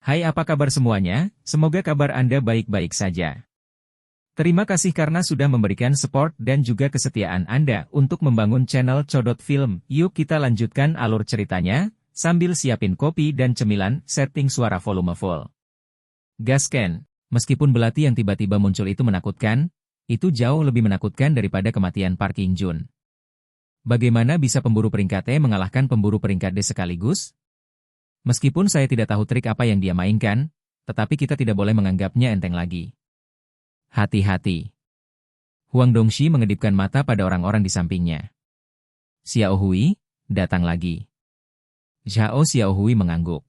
Hai, apa kabar semuanya? Semoga kabar Anda baik-baik saja. Terima kasih karena sudah memberikan support dan juga kesetiaan Anda untuk membangun channel Codot Film. Yuk kita lanjutkan alur ceritanya, sambil siapin kopi dan cemilan, setting suara volume full. Gasken, meskipun belati yang tiba-tiba muncul itu menakutkan, itu jauh lebih menakutkan daripada kematian Park Ing-jun. Bagaimana bisa pemburu peringkat E mengalahkan pemburu peringkat D sekaligus? Meskipun saya tidak tahu trik apa yang dia mainkan, tetapi kita tidak boleh menganggapnya enteng lagi. Hati-hati. Huang Dongxi mengedipkan mata pada orang-orang di sampingnya. Xiao Hui, datang lagi. Zhao Xiaohui mengangguk.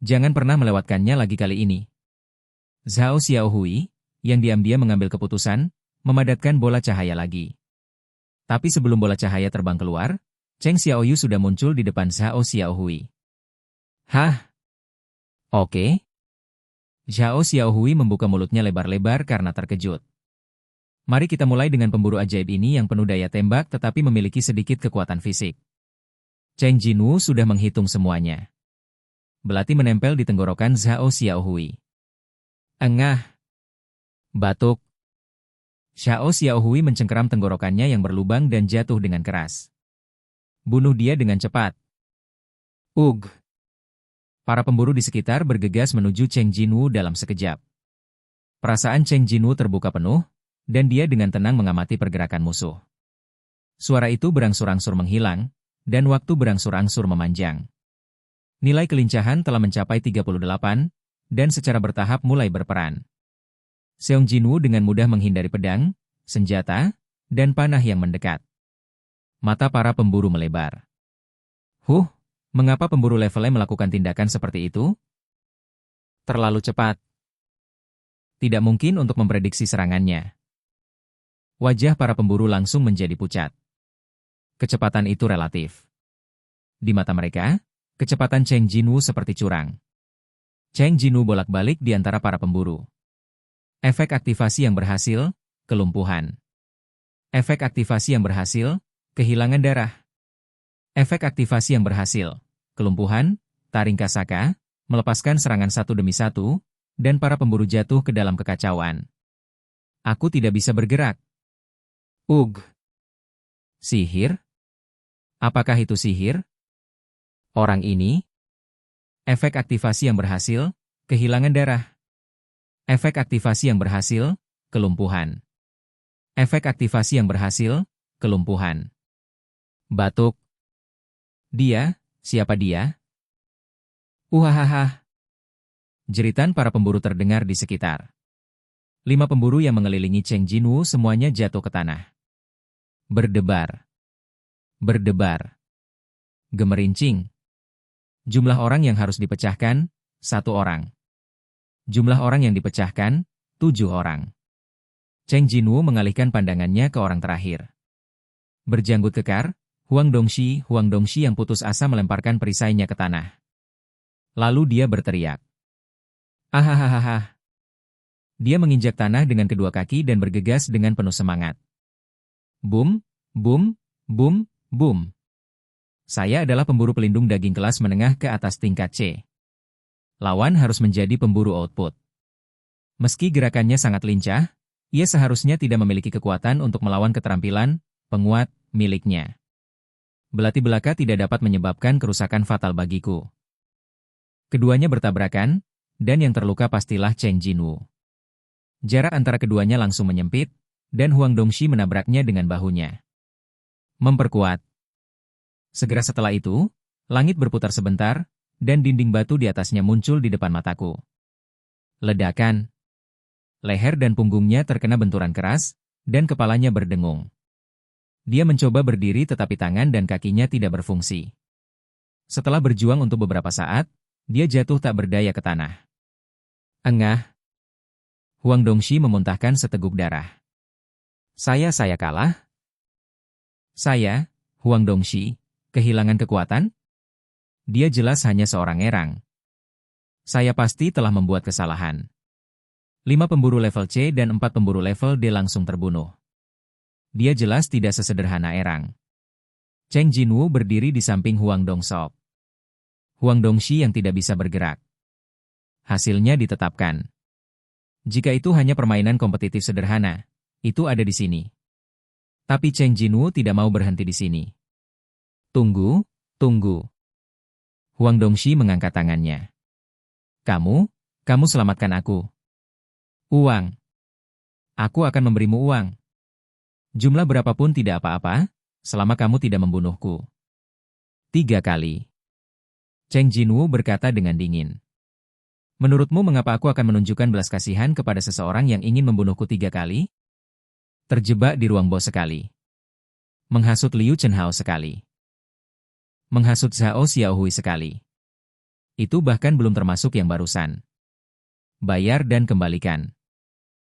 Jangan pernah melewatkannya lagi kali ini. Zhao Xiaohui, yang diam-diam mengambil keputusan, memadatkan bola cahaya lagi. Tapi sebelum bola cahaya terbang keluar, Cheng Xiaoyu sudah muncul di depan Zhao Xiaohui. Hah? Oke. Zhao Xiaohui membuka mulutnya lebar-lebar karena terkejut. Mari kita mulai dengan pemburu ajaib ini yang penuh daya tembak tetapi memiliki sedikit kekuatan fisik. Cheng Jinwu sudah menghitung semuanya. Belati menempel di tenggorokan Zhao Xiaohui. Engah. Batuk. Zhao Xiaohui mencengkeram tenggorokannya yang berlubang dan jatuh dengan keras. Bunuh dia dengan cepat. Ugh. Para pemburu di sekitar bergegas menuju Cheng Jinwu dalam sekejap. Perasaan Cheng Jinwu terbuka penuh, dan dia dengan tenang mengamati pergerakan musuh. Suara itu berangsur-angsur menghilang, dan waktu berangsur-angsur memanjang. Nilai kelincahan telah mencapai 38, dan secara bertahap mulai berperan. Seong Jinwu dengan mudah menghindari pedang, senjata, dan panah yang mendekat. Mata para pemburu melebar. Mengapa pemburu level E melakukan tindakan seperti itu? Terlalu cepat. Tidak mungkin untuk memprediksi serangannya. Wajah para pemburu langsung menjadi pucat. Kecepatan itu relatif. Di mata mereka, kecepatan Cheng Jinwu seperti curang. Cheng Jinwu bolak-balik di antara para pemburu. Efek aktivasi yang berhasil, kelumpuhan. Efek aktivasi yang berhasil, kehilangan darah. Efek aktivasi yang berhasil, kelumpuhan, taring kasaka, melepaskan serangan satu demi satu, dan para pemburu jatuh ke dalam kekacauan. Aku tidak bisa bergerak. Ugh. Sihir? Apakah itu sihir? Orang ini? Efek aktivasi yang berhasil, kehilangan darah. Efek aktivasi yang berhasil, kelumpuhan. Efek aktivasi yang berhasil, kelumpuhan. Batuk. Dia, siapa dia? Uhahaha. Jeritan para pemburu terdengar di sekitar. 5 pemburu yang mengelilingi Cheng Jinwu semuanya jatuh ke tanah. Berdebar. Berdebar. Gemerincing. Jumlah orang yang harus dipecahkan, 1 orang. Jumlah orang yang dipecahkan, 7 orang. Cheng Jinwu mengalihkan pandangannya ke orang terakhir. Berjanggut kekar, Huang Dongxi yang putus asa melemparkan perisainya ke tanah. Lalu dia berteriak. Ahahaha. Dia menginjak tanah dengan kedua kaki dan bergegas dengan penuh semangat. Boom, boom, boom, boom. Saya adalah pemburu pelindung daging kelas menengah ke atas tingkat C. Lawan harus menjadi pemburu output. Meski gerakannya sangat lincah, ia seharusnya tidak memiliki kekuatan untuk melawan keterampilan penguat miliknya. Belati belaka tidak dapat menyebabkan kerusakan fatal bagiku. Keduanya bertabrakan, dan yang terluka pastilah Cheng Jinwu. Jarak antara keduanya langsung menyempit, dan Huang Dongxi menabraknya dengan bahunya. Memperkuat. Segera setelah itu, langit berputar sebentar, dan dinding batu di atasnya muncul di depan mataku. Ledakan. Leher dan punggungnya terkena benturan keras, dan kepalanya berdengung. Dia mencoba berdiri tetapi tangan dan kakinya tidak berfungsi. Setelah berjuang untuk beberapa saat, dia jatuh tak berdaya ke tanah. Engah. Huang Dongxi memuntahkan seteguk darah. Saya kalah? Saya, Huang Dongxi, kehilangan kekuatan? Dia jelas hanya seorang erang. Saya pasti telah membuat kesalahan. 5 pemburu level C dan 4 pemburu level D langsung terbunuh. Dia jelas tidak sesederhana erang. Cheng Jinwu berdiri di samping Huang Dongsok. Huang Dongxi yang tidak bisa bergerak. hasilnya ditetapkan. Jika itu hanya permainan kompetitif sederhana, itu ada di sini. Tapi Cheng Jinwoo tidak mau berhenti di sini. Tunggu, tunggu. Huang Dongxi mengangkat tangannya. Kamu selamatkan aku. Uang. Aku akan memberimu uang. Jumlah berapapun tidak apa-apa, selama kamu tidak membunuhku. 3 kali. Cheng Jinwoo berkata dengan dingin. Menurutmu mengapa aku akan menunjukkan belas kasihan kepada seseorang yang ingin membunuhku 3 kali? Terjebak di ruang bos sekali. Menghasut Liu Chenhao sekali. Menghasut Zhao Xiaohui sekali. Itu bahkan belum termasuk yang barusan. Bayar dan kembalikan.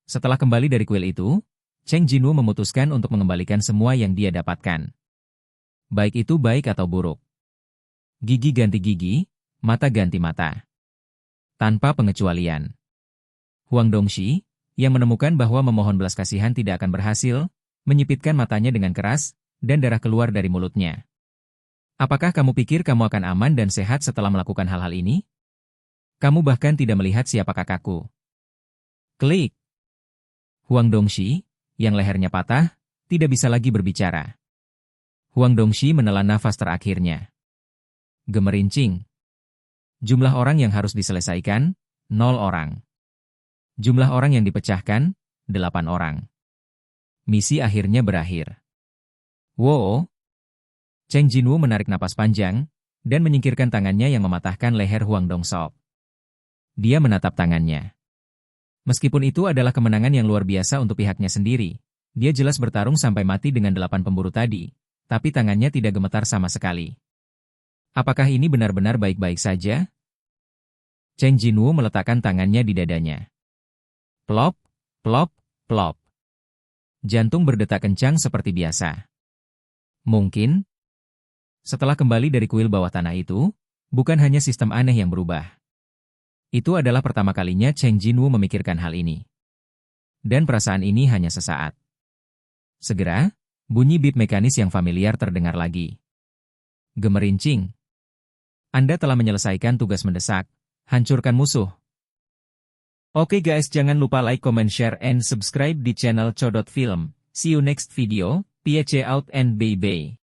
Setelah kembali dari kuil itu, Cheng Jinwoo memutuskan untuk mengembalikan semua yang dia dapatkan. Baik itu baik atau buruk. Gigi ganti gigi, mata ganti mata. Tanpa pengecualian. Huang Dongxi, yang menemukan bahwa memohon belas kasihan tidak akan berhasil, menyipitkan matanya dengan keras, dan darah keluar dari mulutnya. Apakah kamu pikir kamu akan aman dan sehat setelah melakukan hal-hal ini? Kamu bahkan tidak melihat siapa kakakku. Klik. Huang Dongxi, yang lehernya patah, tidak bisa lagi berbicara. Huang Dongxi menelan nafas terakhirnya. Gemerincing. Jumlah orang yang harus diselesaikan, 0 orang. Jumlah orang yang dipecahkan, 8 orang. Misi akhirnya berakhir. Wow! Cheng Jinwoo menarik napas panjang, dan menyingkirkan tangannya yang mematahkan leher Huang Dongsok. Dia menatap tangannya. Meskipun itu adalah kemenangan yang luar biasa untuk pihaknya sendiri, dia jelas bertarung sampai mati dengan 8 pemburu tadi, tapi tangannya tidak gemetar sama sekali. Apakah ini benar-benar baik-baik saja? Cheng Jinwoo meletakkan tangannya di dadanya. Plop, plop, plop. Jantung berdetak kencang seperti biasa. Mungkin, setelah kembali dari kuil bawah tanah itu, bukan hanya sistem aneh yang berubah. Itu adalah pertama kalinya Cheng Jinwoo memikirkan hal ini. Dan perasaan ini hanya sesaat. Segera, bunyi bip mekanis yang familiar terdengar lagi. Gemerincing. Anda telah menyelesaikan tugas mendesak. Hancurkan musuh. Oke guys, jangan lupa like, comment, share, and subscribe di channel Codot Film. See you next video. Peace out and bye-bye.